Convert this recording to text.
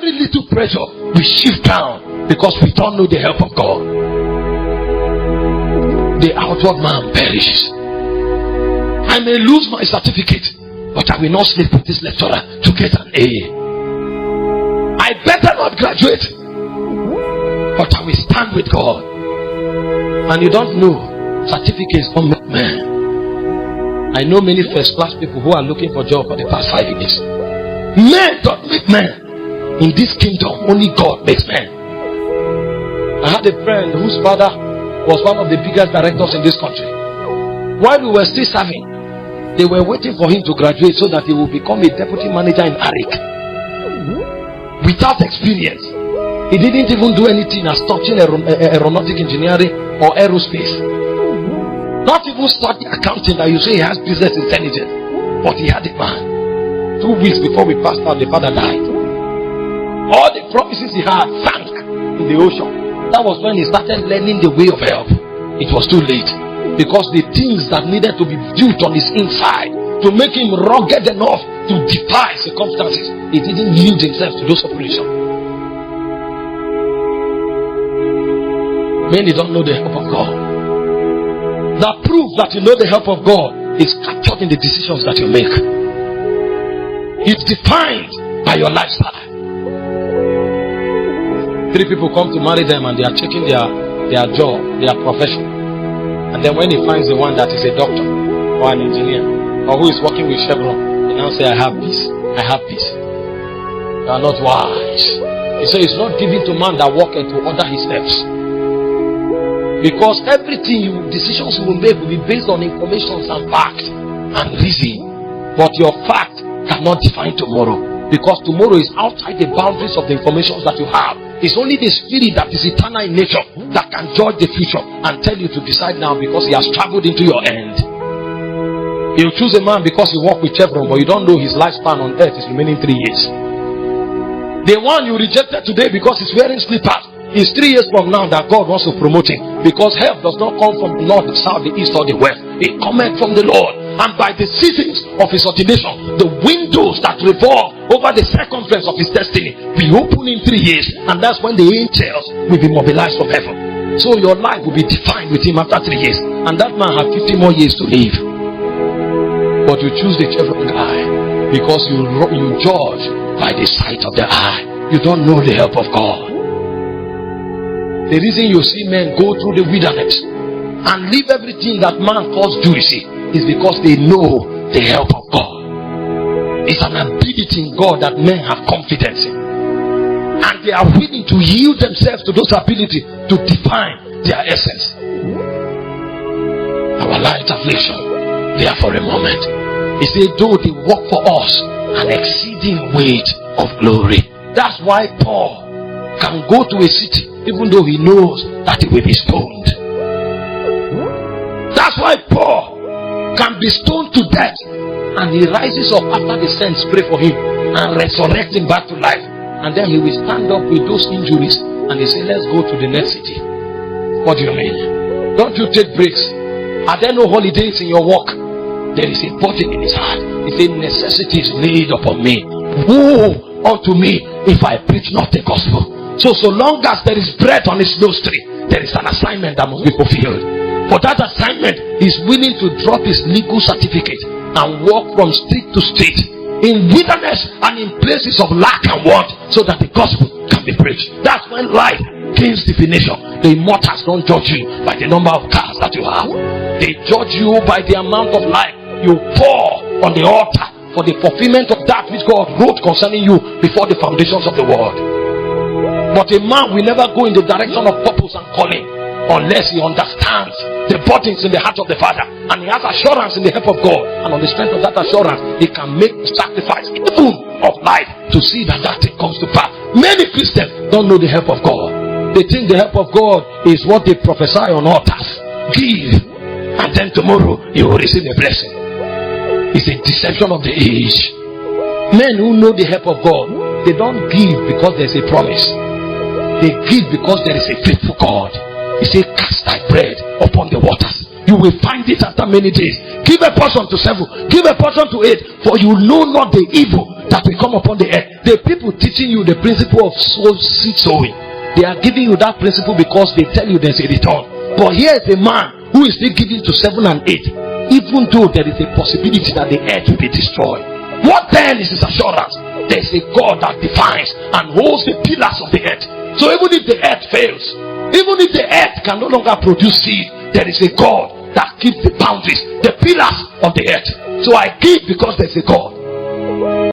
Every little pressure we shift down because we don't know the help of God. The outward man perishes. I may lose my certificate, but I will not sleep with this lecturer to get an A. I better not graduate, but I will stand with God. And you don't know, certificates don't make men. I know many first class people who are looking for job for the past 5 years. Men don't make men. In this kingdom, only God makes men. I had a friend whose father was one of the biggest directors in this country. While we were still serving, they were waiting for him to graduate so that he would become a deputy manager in Arik. Without experience, he didn't even do anything as touching aeronautic engineering or aerospace. Not even study accounting that you say he has business intelligence. But he had a man. 2 weeks before we passed out, the father died. All the promises he had sank in the ocean. That was when he started learning the way of help. It was too late. Because the things that needed to be built on his inside to make him rugged enough to defy circumstances, he didn't yield himself to those operations. Many don't know the help of God. The proof that you know the help of God is captured in the decisions that you make. It's defined by your lifestyle. 3 people come to marry them and they are checking their job, their profession. And then when he finds the one that is a doctor or an engineer or who is working with Chevron, he now say, I have peace. I have peace. You are not wise. He says it's not given to man that walketh to order his steps. Because everything decisions you will make will be based on information and fact and reason. But your fact cannot define tomorrow. Because tomorrow is outside the boundaries of the information that you have. It's only the spirit that is eternal in nature that can judge the future and tell you to decide now because he has traveled into your end. He'll choose a man because he walked with Chevron, but you don't know his lifespan on earth is remaining 3 years. The one you rejected today because he's wearing slippers is 3 years from now that God wants to promote him. Because help does not come from the north, the south, the east, or the west. It cometh from the Lord. And by the seasons of his ordination, the windows that revolve over the circumference of his destiny will open in 3 years. And that's when the angels will be mobilized from heaven. So your life will be defined with him after 3 years. And that man has 50 more years to live. But you choose the Chevron guy because you judge by the sight of the eye. You don't know the help of God. The reason you see men go through the wilderness and leave everything that man calls Jewish is because they know the help of God. It's an ability in God that men have confidence in. And they are willing to yield themselves to those abilities to define their essence. Our light affliction, there for a moment. He said, though they work for us an exceeding weight of glory. That's why Paul can go to a city even though he knows that he will be stoned. That's why Paul can be stoned to death and he rises up after the saints pray for him and resurrect him back to life. And then he will stand up with those injuries and he say, let's go to the next city. What do you mean? Don't you take breaks? Are there no holidays in your work? There is a burden in his heart. He said, necessity is laid upon me. Woe unto me if I preach not the gospel. So long as there is breath on his nostril, there is an assignment that must be fulfilled. For that assignment, he is willing to drop his legal certificate and walk from street to street in wilderness and in places of lack and want so that the gospel can be preached. That's when life gains definition. The immortals don't judge you by the number of cars that you have. They judge you by the amount of life you pour on the altar for the fulfillment of that which God wrote concerning you before the foundations of the world. But a man will never go in the direction of purpose and calling unless he understands the burdens in the heart of the Father and he has assurance in the help of God. And on the strength of that assurance, he can make sacrifice even of life to see that thing comes to pass. Many Christians don't know the help of God. They think the help of God is what they prophesy on altars. Give, and then tomorrow you will receive a blessing. It's a deception of the age. Men who know the help of God, they don't give because there's a promise. They give because there is a faithful God. He said, cast thy bread upon the waters. You will find it after many days. Give a portion to 7, give a portion to 8, for you know not the evil that will come upon the earth. The people teaching you the principle of seed sowing, they are giving you that principle because they tell you there's a return. But here is a man who is still giving to 7 and 8, even though there is a possibility that the earth will be destroyed. What then is his assurance? There is a God that defines and holds the pillars of the earth. So even if the earth fails, even if the earth can no longer produce seed, there is a God that keeps the boundaries, the pillars of the earth. So I give because there's a God.